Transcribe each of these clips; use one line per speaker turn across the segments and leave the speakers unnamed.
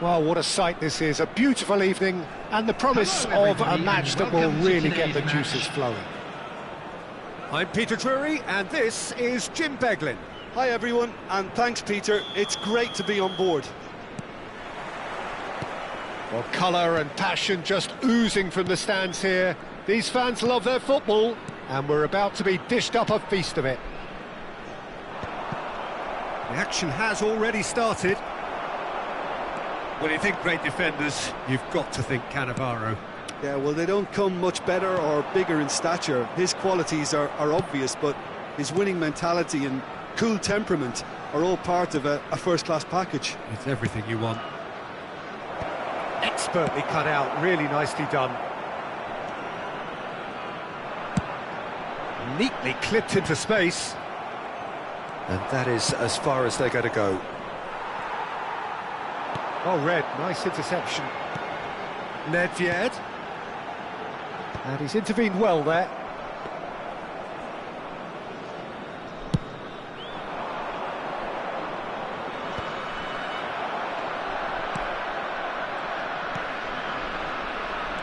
Well, what a sight this is, a beautiful evening and the promise of a match that will really get the juices flowing.
I'm Peter Drury and this is Jim Beglin.
Hi everyone, and thanks Peter, it's great to be on board.
Well, colour and passion just oozing from the stands here. These fans love their football and we're about to be dished up a feast of it.
The action has already started. When you think great defenders, you've got to think Cannavaro.
Yeah, well, they don't come much better or bigger in stature. His qualities are obvious, but his winning mentality and cool temperament are all part of a first-class package.
It's everything you want.
Expertly cut out, really nicely done. Neatly clipped into space.
And that is as far as they're going to go.
Oh, Red, nice interception.
Nedved.
And he's intervened well there.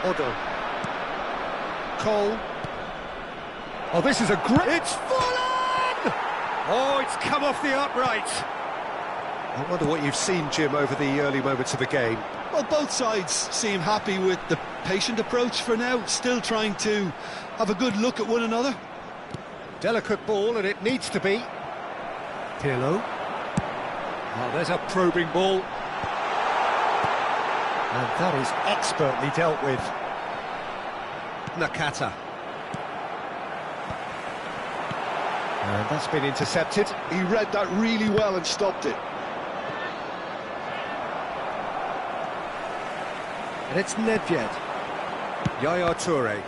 Odo. Cole.
Oh, this is a great...
It's fallen! Oh, it's come off the upright. I wonder what you've seen, Jim, over the early moments of the game.
Well, both sides seem happy with the patient approach for now, still trying to have a good look at one another.
Delicate ball, and it needs to be.
Pirlo.
Oh, there's a probing ball. And that is expertly dealt with.
Nakata.
And that's been intercepted.
He read that really well and stopped it.
And it's Nedved. Yaya Toure.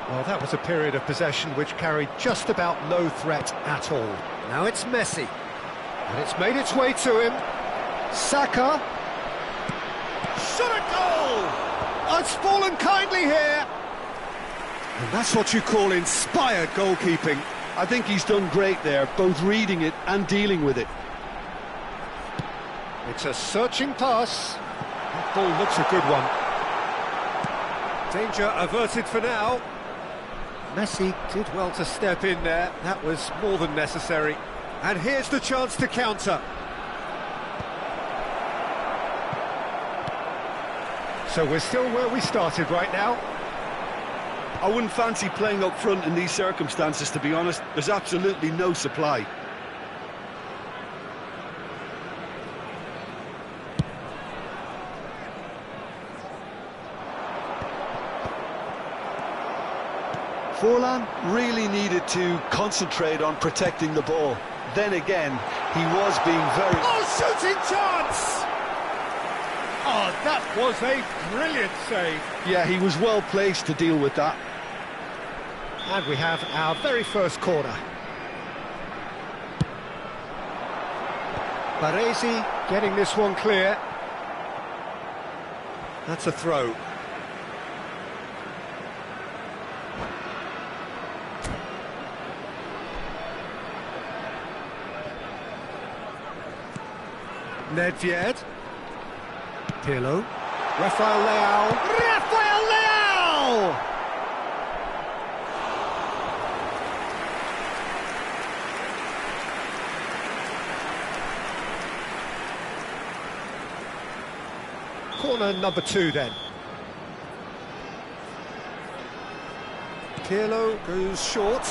Well, that was a period of possession which carried just about no threat at all.
Now it's Messi.
And it's made its way to him. Saka.
Shot a goal!
Oh, it's fallen kindly here.
And that's what you call inspired goalkeeping.
I think he's done great there, both reading it and dealing with it.
It's a searching pass. That ball looks a good one.
Danger averted for now.
Messi did well to step in there.
That was more than necessary. And here's the chance to counter.
So we're still where we started right now.
I wouldn't fancy playing up front in these circumstances, to be honest. There's absolutely no supply. Forlan really needed to concentrate on protecting the ball. Then again, he was being very...
Oh, shooting chance!
Oh, that was a brilliant save.
Yeah, he was well placed to deal with that.
And we have our very first corner. Baresi getting this one clear.
That's a throw. Nedved. Pirlo.
Rafael Leao.
Rafael Leao!
Corner number 2 then.
Pirlo goes short.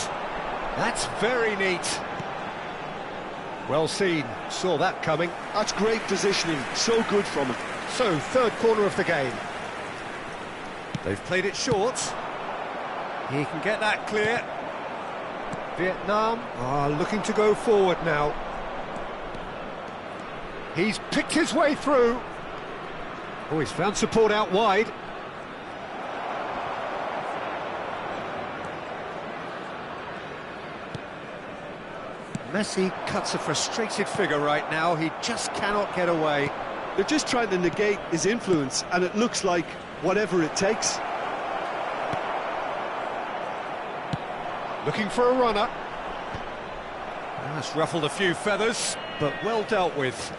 That's very neat. Well seen, saw that coming.
That's great positioning, so good from him.
So, third corner of the game.
They've played it short. He can get that clear.
Vietnam
are looking to go forward now.
He's picked his way through.
Oh, he's found support out wide. Messi cuts a frustrated figure right now. He just cannot get away.
They're just trying to negate his influence, and it looks like whatever it takes.
Looking for a runner.
That's ruffled a few feathers, but well dealt with.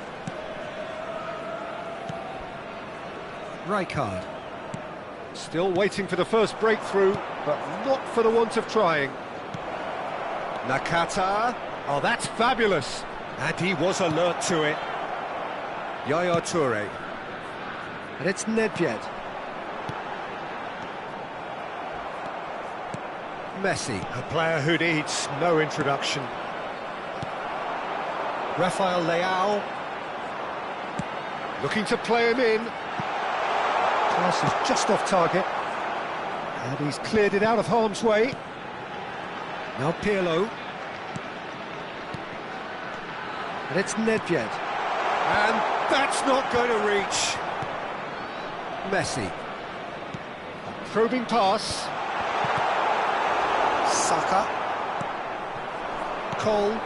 Rijkaard.
Still waiting for the first breakthrough, but not for the want of trying. Nakata. Oh, that's fabulous.
And he was alert to it. Yaya Toure.
And it's Nedved. Messi.
A player who needs no introduction.
Rafael Leao. Looking to play him in. Pass is just off target. And he's cleared it out of harm's way.
Now Pirlo.
And it's Nedved.
And that's not going to reach.
Messi. Probing pass. Saka. Cole.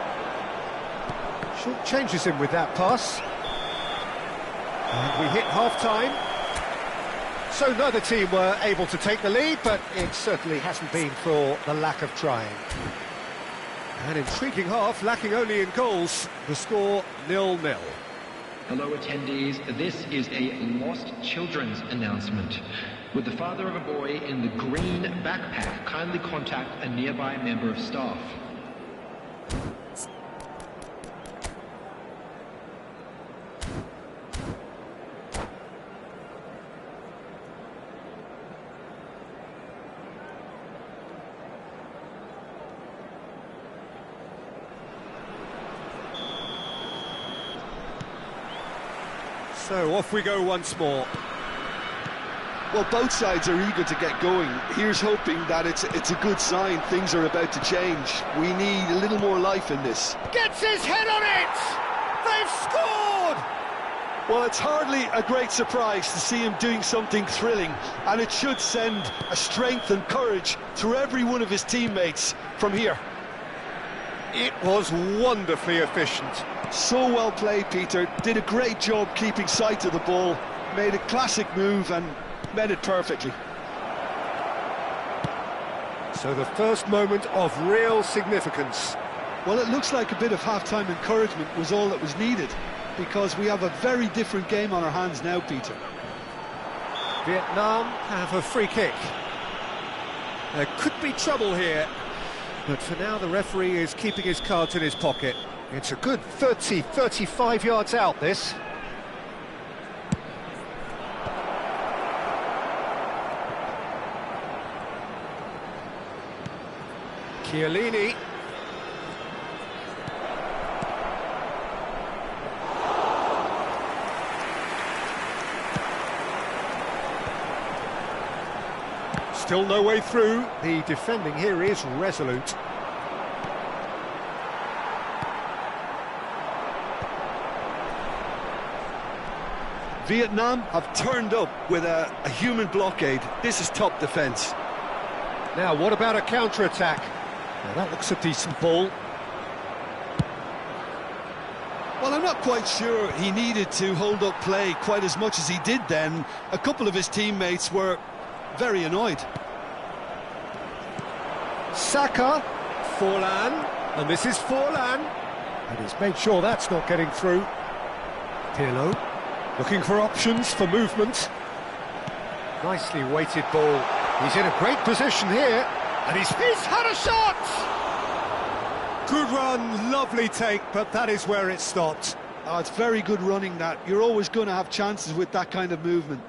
Short changes him with that pass. And we hit half-time. So neither team were able to take the lead, but it certainly hasn't been for the lack of trying. An intriguing half, lacking only in goals. The score 0-0.
Hello attendees, this is a lost children's announcement. Would the father of a boy in the green backpack kindly contact a nearby member of staff?
So off we go once more.
Well, both sides are eager to get going. Here's hoping that it's a good sign. Things are about to change. We need a little more life in this.
Gets his head on it! They've scored!
Well, it's hardly a great surprise to see him doing something thrilling, and it should send a strength and courage through every one of his teammates from here.
It was wonderfully efficient.
So well played, Peter. Did a great job keeping sight of the ball, made a classic move and met it perfectly.
So the first moment of real significance.
Well, it looks like a bit of half-time encouragement was all that was needed, because we have a very different game on our hands now, Peter.
Vietnam have a free kick. There could be trouble here, but for now the referee is keeping his cards in his pocket. It's a good 35 yards out, this. Chiellini. Still no way through. The defending here is resolute.
Vietnam have turned up with a human blockade. This is top defence.
Now, what about a counter-attack? Well, that looks a decent ball.
Well, I'm not quite sure he needed to hold up play quite as much as he did then. A couple of his teammates were very annoyed.
Saka, Forlan, and this is Forlan. And he's made sure that's not getting through. Pirlo, looking for options for movement. Nicely weighted ball. He's in a great position here. And he's had a shot!
Good run, lovely take, but that is where it stopped.
Oh, it's very good running that. You're always going to have chances with that kind of movement.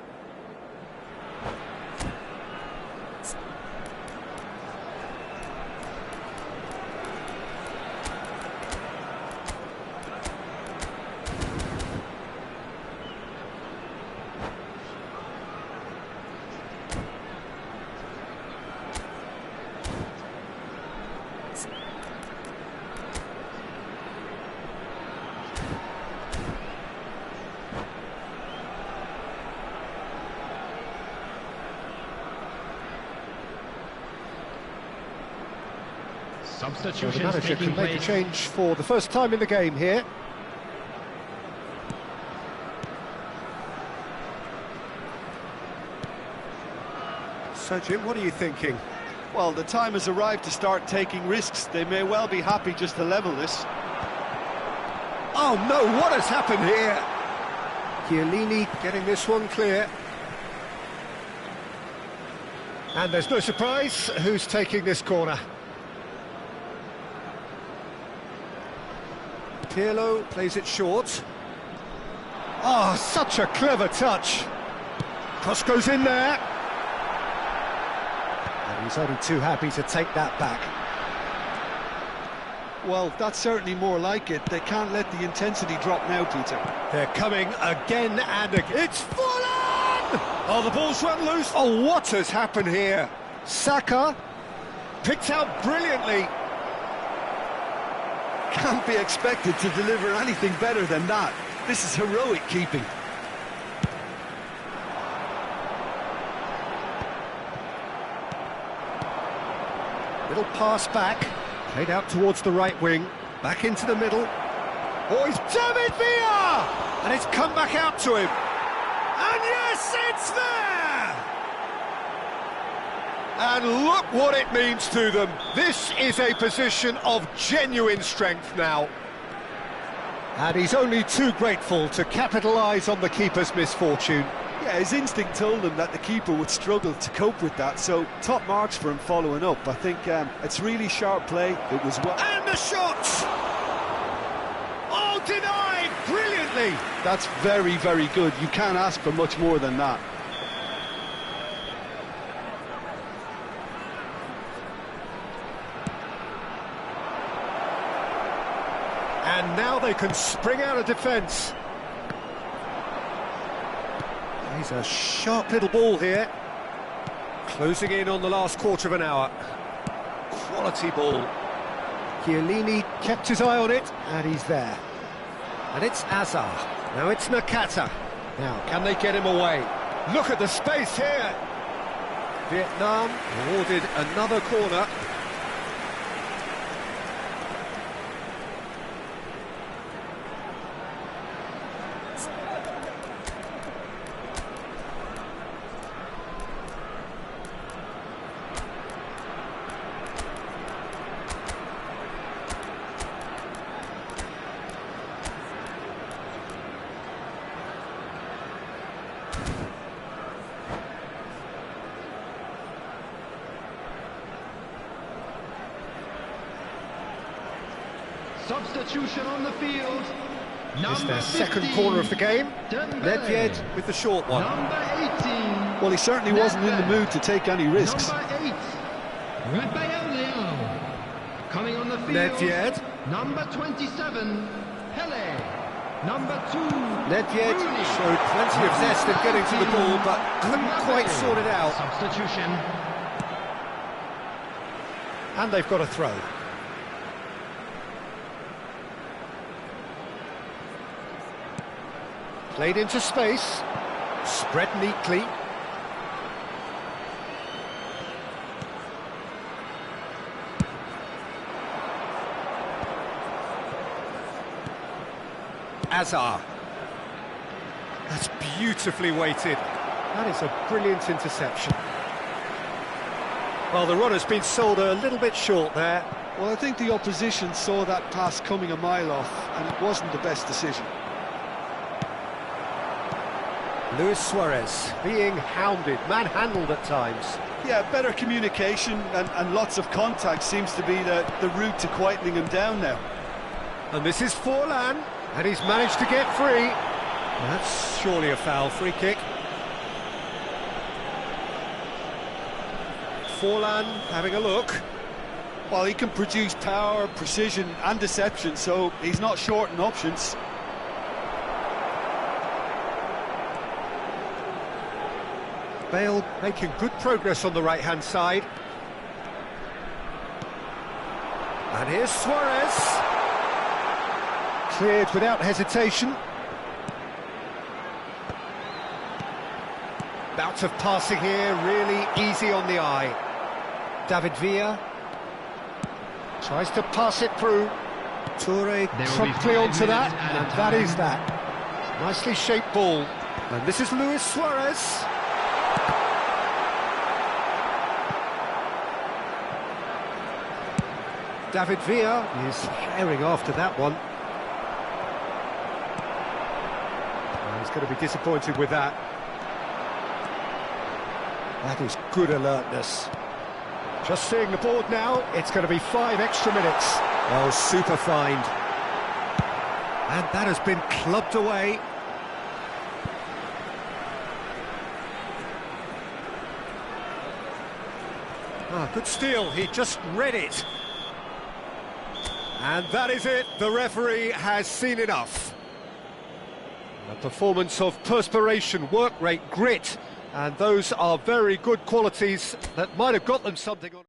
So the
Substitutions
manager
taking
can make a
place.
change for the first time in the game here. So, Jim, what are you thinking?
Well, the time has arrived to start taking risks. They may well be happy just to level this.
Oh no, what has happened here? Chiellini getting this one clear. And there's no surprise who's taking this corner.
Pirlo plays it short.
Oh, such a clever touch. Cross goes in there. And he's only too happy to take that back.
Well, that's certainly more like it. They can't let the intensity drop now, Peter.
They're coming again and again. It's Fulham!
Oh, the ball's run loose.
Oh, what has happened here? Saka picked out brilliantly.
Can't be expected to deliver anything better than that. This is heroic keeping.
Little pass back, played out towards the right wing, back into the middle. Oh, it's David Villa! And it's come back out to him. And yes, it's there! And look what it means to them. This is a position of genuine strength now. And he's only too grateful to capitalise on the keeper's misfortune.
Yeah, his instinct told him that the keeper would struggle to cope with that, so top marks for him following up. I think it's really sharp play. It was well.
And the shot! Oh, denied brilliantly!
That's very, very good. You can't ask for much more than that.
And now they can spring out of defence. He's a sharp little ball here. Closing in on the last quarter of an hour. Quality ball. Chiellini kept his eye on it, and he's there. And it's Azar. Now it's Nakata. Now, can they get him away? Look at the space here. Vietnam awarded another corner.
Substitution on the field.
It's their second corner of the game. Nedved with the short one.
Number 18.
Well, he certainly wasn't in the mood to take any risks.
Number 8. Raphael Leão. Coming on the field.
Nedved.
Number 27. Pele. Number 2.
Nedved showed plenty of zest in getting to the ball, but couldn't quite sort it out.
Substitution.
And they've got a throw. Played into space, spread neatly. Azar. That's beautifully weighted. That is a brilliant interception. Well, the runner's been sold a little bit short there.
Well, I think the opposition saw that pass coming a mile off, and it wasn't the best decision.
Luis Suarez being hounded, manhandled at times.
Yeah, better communication and lots of contact seems to be the route to quietening him down now.
And this is Forlan, and he's managed to get free. That's surely a foul, free kick. Forlan having a look.
Well, he can produce power, precision and deception, so he's not short in options.
Bale making good progress on the right-hand side. And here's Suarez. Cleared without hesitation. Bouts of passing here, really easy on the eye. David Villa tries to pass it through. Toure promptly onto that, and that is that. Nicely shaped ball. And this is Luis Suarez. David Villa is herring after that one. Well, he's going to be disappointed with that. That is good alertness. Just seeing the board now, it's going to be 5 extra minutes.
Oh, super find. And that has been clubbed away.
Ah, good steal, he just read it. And that is it, the referee has seen enough. A performance of perspiration, work rate, grit, and those are very good qualities that might have got them something on.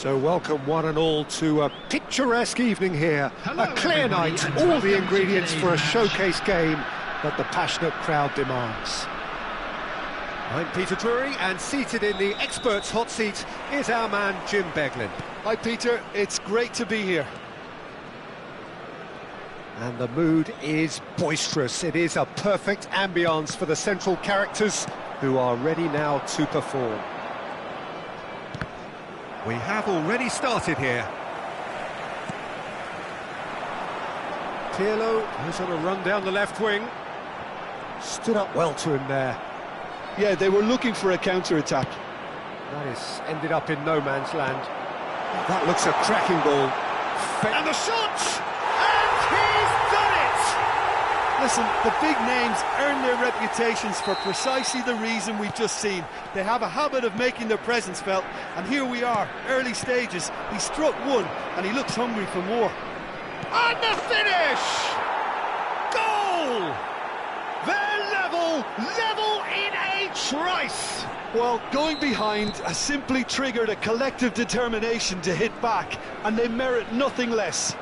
So welcome one and all to a picturesque evening here.
Hello,
a clear
everybody,
night,
and
all
welcome
the
to
ingredients for a
today's
showcase game that the passionate crowd demands. I'm Peter Drury, and seated in the experts' hot seat is our man Jim Beglin.
Hi, Peter. It's great to be here.
And the mood is boisterous. It is a perfect ambience for the central characters who are ready now to perform.
We have already started here.
Pirlo is on a run down the left wing. Stood up well to him there.
Yeah, they were looking for a counter-attack.
That is ended up in no man's land. That looks a cracking ball. And the shot! And he's done it!
Listen, the big names earn their reputations for precisely the reason we've just seen. They have a habit of making their presence felt, and here we are, early stages. He struck one, and he looks hungry for more.
And the finish! Goal! They're level in a trice!
Well, going behind has simply triggered a collective determination to hit back, and they merit nothing less.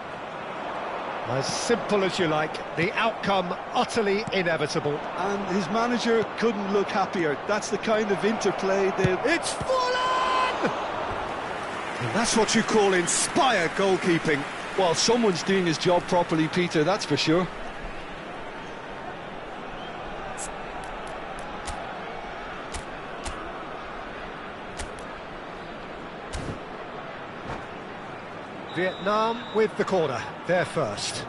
As simple as you like, the outcome utterly inevitable.
And his manager couldn't look happier. That's the kind of interplay that...
It's full on! And that's what you call inspired goalkeeping.
Well, someone's doing his job properly, Peter, that's for sure.
Vietnam with the corner, they're first.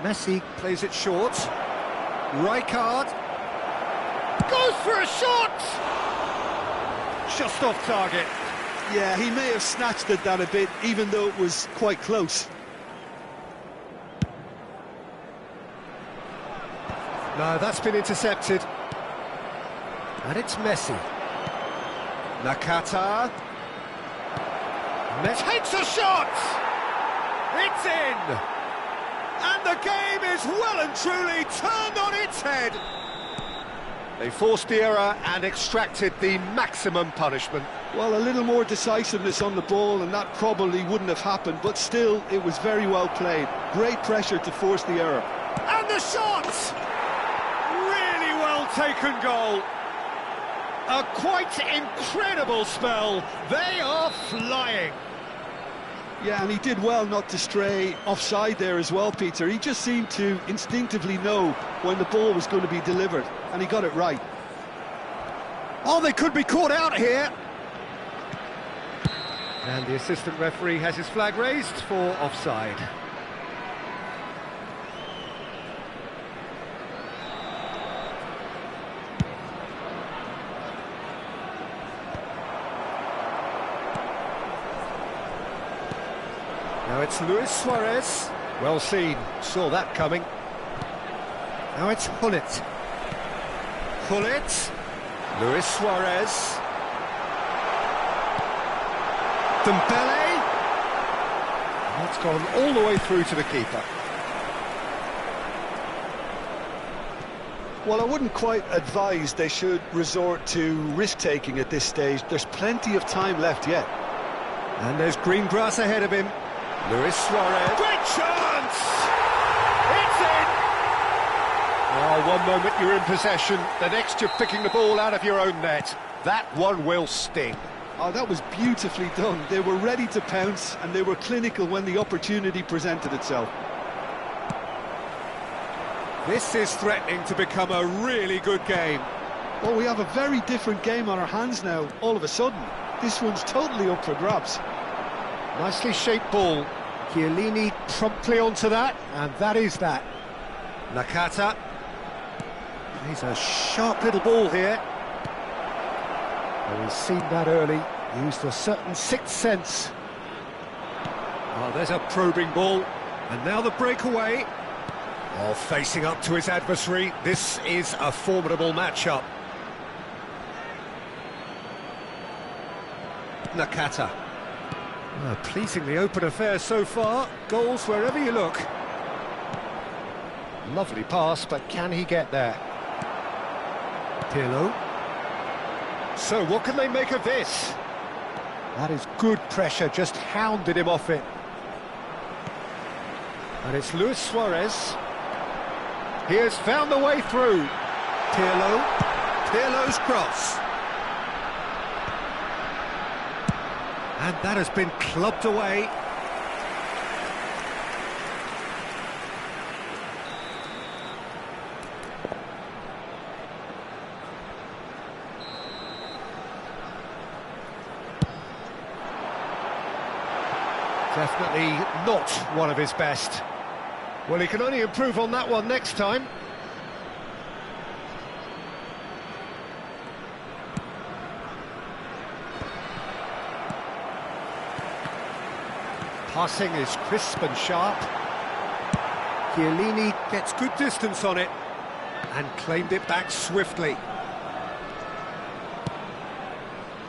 Messi plays it short. Rijkaard goes for a shot! Just off target.
Yeah, he may have snatched at that a bit, even though it was quite close.
No, that's been intercepted. And it's Messi. Nakata. Takes a shot! It's in! And the game is well and truly turned on its head. They forced the error and extracted the maximum punishment.
Well, a little more decisiveness on the ball and that probably wouldn't have happened, but still, it was very well played. Great pressure to force the error.
And the shot! Really well taken goal. A quite incredible spell. They are flying.
Yeah, and he did well not to stray offside there as well, Peter. He just seemed to instinctively know when the ball was going to be delivered, and he got it right.
Oh, they could be caught out here. And the assistant referee has his flag raised for offside. Now it's Luis Suarez. Well seen, saw that coming. Now it's Gullit. Gullit. Luis Suarez. Dembele. That's gone all the way through to the keeper.
Well, I wouldn't quite advise they should resort to risk-taking at this stage. There's plenty of time left yet.
And there's green grass ahead of him. Luis Suarez. Great chance! It's in! Oh, one moment you're in possession, the next you're picking the ball out of your own net. That one will sting.
Oh, that was beautifully done. They were ready to pounce, and they were clinical when the opportunity presented itself.
This is threatening to become a really good game.
Well, we have a very different game on our hands now, all of a sudden. This one's totally up for grabs.
Nicely shaped ball. Chiellini promptly onto that, and that is that. Nakata. He's a sharp little ball here. Well, he's seen that early, used a certain sixth sense. Oh, there's a probing ball, and now the breakaway. Oh, facing up to his adversary, this is a formidable matchup. Nakata. Oh, pleasingly open affair so far, goals wherever you look. Lovely pass, but can he get there? Pirlo. So what can they make of this? That is good pressure, just hounded him off it. And it's Luis Suarez. He has found the way through. Pirlo. Pirlo's cross. And that has been clubbed away. Definitely not one of his best. Well, he can only improve on that one next time. Passing is crisp and sharp. Chiellini gets good distance on it and claimed it back swiftly.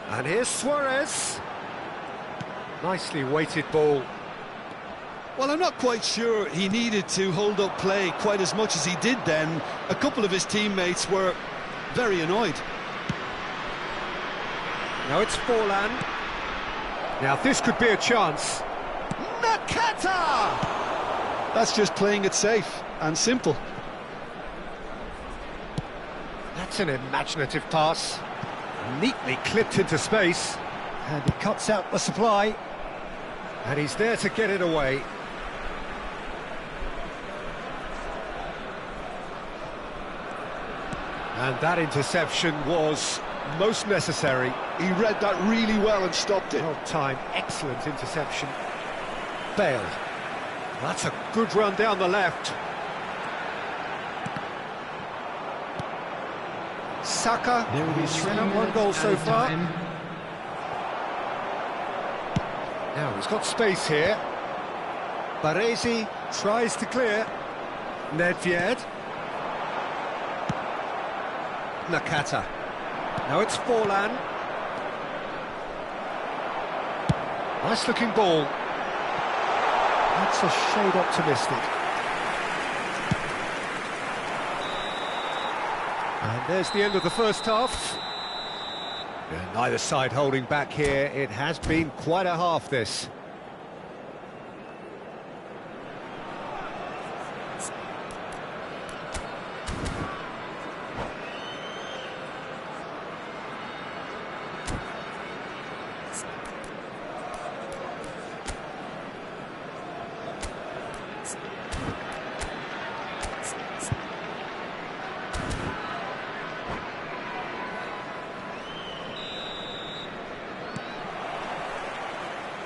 And here's Suarez. Nicely weighted ball.
Well, I'm not quite sure he needed to hold up play quite as much as he did then. A couple of his teammates were very annoyed.
Now it's Forlan. Now this could be a chance. Nakata!
That's just playing it safe and simple.
That's an imaginative pass. Neatly clipped into space.
And he cuts out the supply.
And he's there to get it away. And that interception was most necessary.
He read that really well and stopped it.
Well timed, excellent interception. Bale. That's a good run down the left. Saka, he's thrown up 1 goal so far. Now he's got space here. Baresi tries to clear. Nedved. Nakata. Now it's Forlan. Nice looking ball. That's a shade optimistic. And there's the end of the first half. And neither side holding back here. It has been quite a half, this.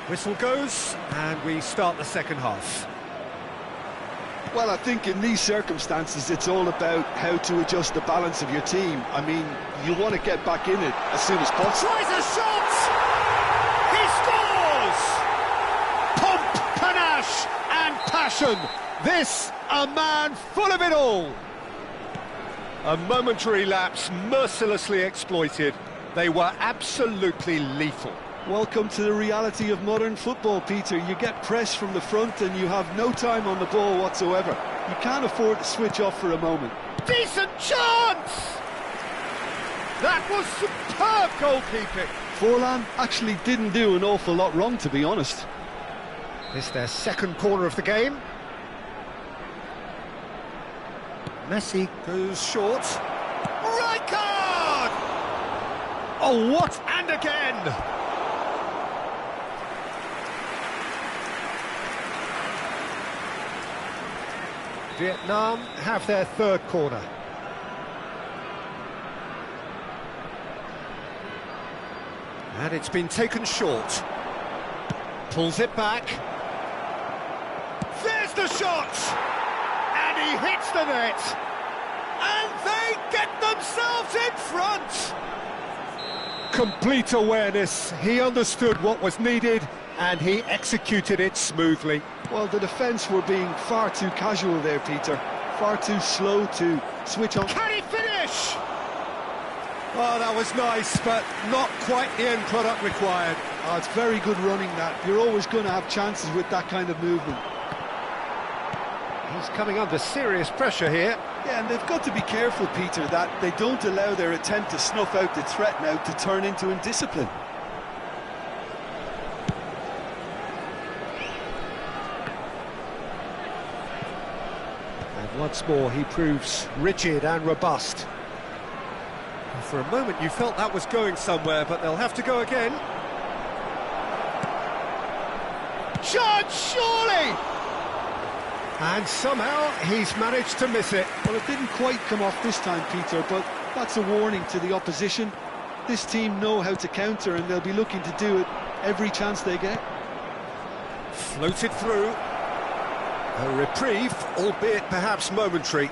Whistle goes, and we start the second half.
Well, I think in these circumstances, it's all about how to adjust the balance of your team. I mean, you want to get back in it as soon as possible.
Tries a shot! He scores! Pomp, panache, and passion. This, a man full of it all. A momentary lapse mercilessly exploited. They were absolutely lethal.
Welcome to the reality of modern football, Peter. You get press from the front and you have no time on the ball whatsoever. You can't afford to switch off for a moment.
Decent chance! That was superb goalkeeping.
Forlan actually didn't do an awful lot wrong, to be honest.
This their second corner of the game. Messi goes short. Rijkaard! Oh, what? And again! Vietnam have their third corner. And it's been taken short. Pulls it back. There's the shot! And he hits the net! And they get themselves in front! Complete awareness. He understood what was needed and he executed it smoothly.
Well, the defence were being far too casual there, Peter. Far too slow to switch on.
Can he finish? Oh, that was nice, but not quite the end product required.
Oh, it's very good running, that. You're always going to have chances with that kind of movement.
He's coming under serious pressure here.
Yeah, and they've got to be careful, Peter, that they don't allow their attempt to snuff out the threat now to turn into indiscipline.
And once more he proves rigid and robust. For a moment you felt that was going somewhere, but they'll have to go again. Shot, surely! And somehow he's managed to miss it.
Well, it didn't quite come off this time, Peter, but that's a warning to the opposition. This team know how to counter and they'll be looking to do it every chance they get.
Floated through. A reprieve, albeit perhaps momentary.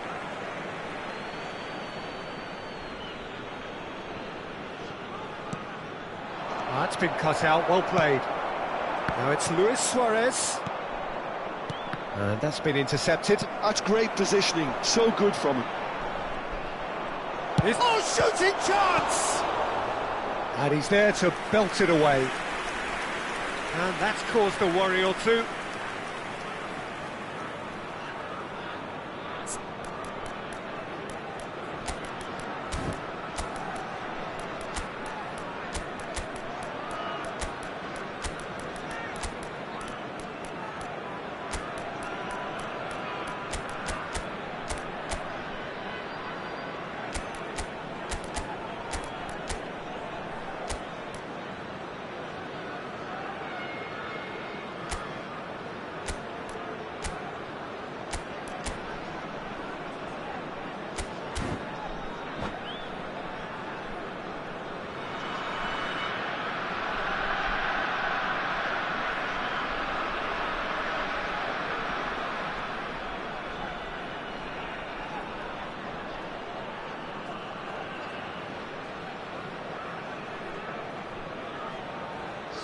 That's been cut out, well played. Now it's Luis Suarez. And that's been intercepted.
That's great positioning, so good from him.
Oh, shooting chance! And he's there to belt it away. And that's caused a worry or two.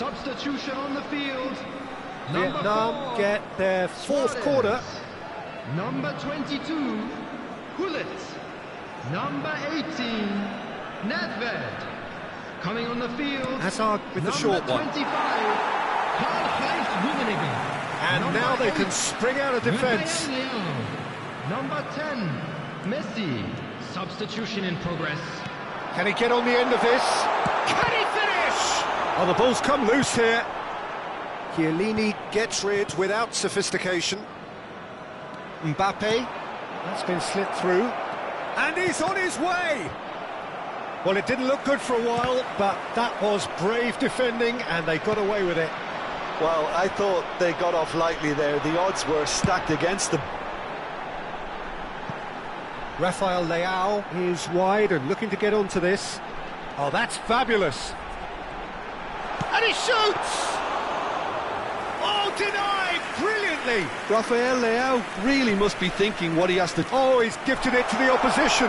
Substitution on the field.
Vietnam get their fourth corner.
Number 22, Gullit. Number 18, Nedved. Coming on the field.
Hazard with the short one.
Number 25, Karl-Heinz Rummenigge.
And
Number
now they
8,
can spring out of defence.
Rafael Leão. Number 10, Messi. Substitution in progress.
Can he get on the end of this? Can he finish? Oh, the ball's come loose here. Chiellini gets rid without sophistication. Mbappe, that's been slipped through. And he's on his way! Well, it didn't look good for a while, but that was brave defending, and they got away with it.
Well, I thought they got off lightly there. The odds were stacked against them.
Rafael Leão is wide and looking to get onto this. Oh, that's fabulous. And he shoots! Oh, denied brilliantly!
Rafael Leão really must be thinking what he has to...
Oh, he's gifted it to the opposition.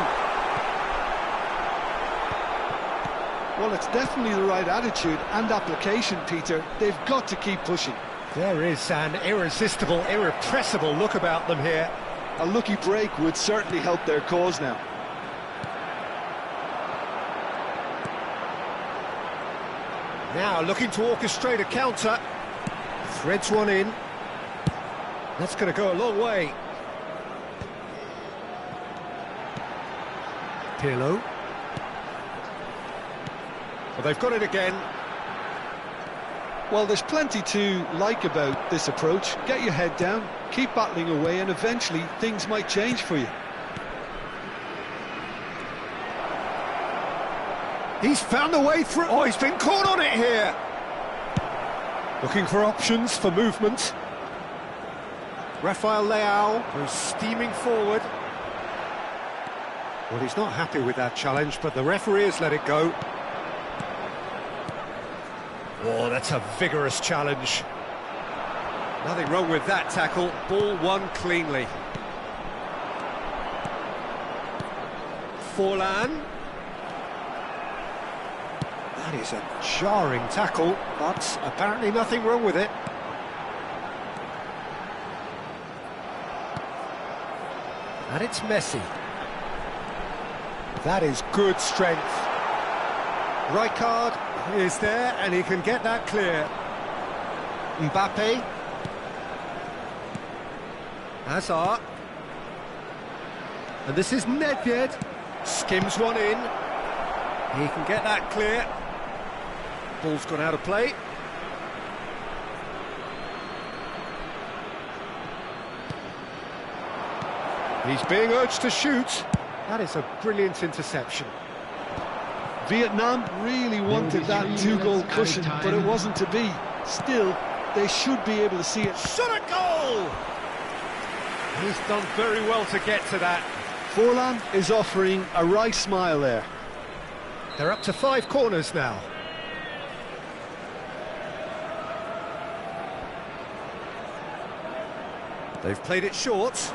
Well, it's definitely the right attitude and application, Peter. They've got to keep pushing.
There is an irresistible, irrepressible look about them here.
A lucky break would certainly help their cause now.
Now looking to orchestrate a counter. Threads one in. That's going to go a long way. Pirlo. Well, they've got it again.
Well, there's plenty to like about this approach. Get your head down, keep battling away, and eventually things might change for you.
He's found a way through. Oh, he's been caught on it here. Looking for options for movement. Rafael Leão goes steaming forward. Well, he's not happy with that challenge, but the referee has let it go. Oh, that's a vigorous challenge. Nothing wrong with that tackle. Ball won cleanly. Forlan. That is a jarring tackle, but apparently nothing wrong with it. And it's Messi. That is good strength. Rijkaard is there, and he can get that clear. Mbappe. Hazard. And this is Nedved. Skims one in. He can get that clear. Ball's gone out of play. He's being urged to shoot. That is a brilliant interception.
Vietnam really wanted that two-goal cushion, but it wasn't to be. Still, they should be able to see it.
Shot a goal! He's done very well to get to that.
Forlan is offering a wry smile there.
They're up to 5 corners now. They've played it short.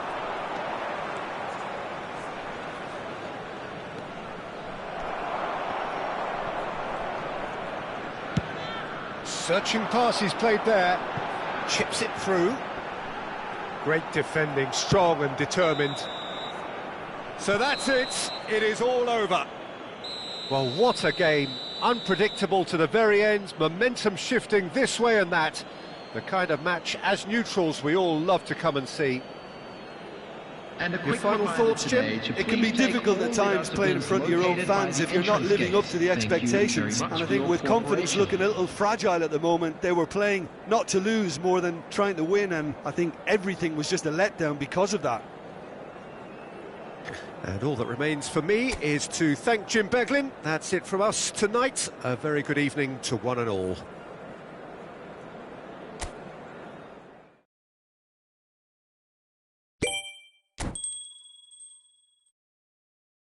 Searching pass he's played there. Chips it through. Great defending, strong and determined. So that's it. It is all over. Well, what a game. Unpredictable to the very end. Momentum shifting this way and that. The kind of match, as neutrals, we all love to come and see.
And a
Your
quick
final
reminder
thoughts, Jim?
today to
It can be
please take
difficult
all
at times
the
playing in front of your own
located by
fans
the
if you're not
entrance
living up
gate.
to the
Thank you very
expectations.
much
And I
for
think
your
with confidence
cooperation.
looking a little fragile at the moment, they were playing not to lose more than trying to win, and I think everything was just a letdown because of that.
And all that remains for me is to thank Jim Beglin. That's it from us tonight. A very good evening to one and all.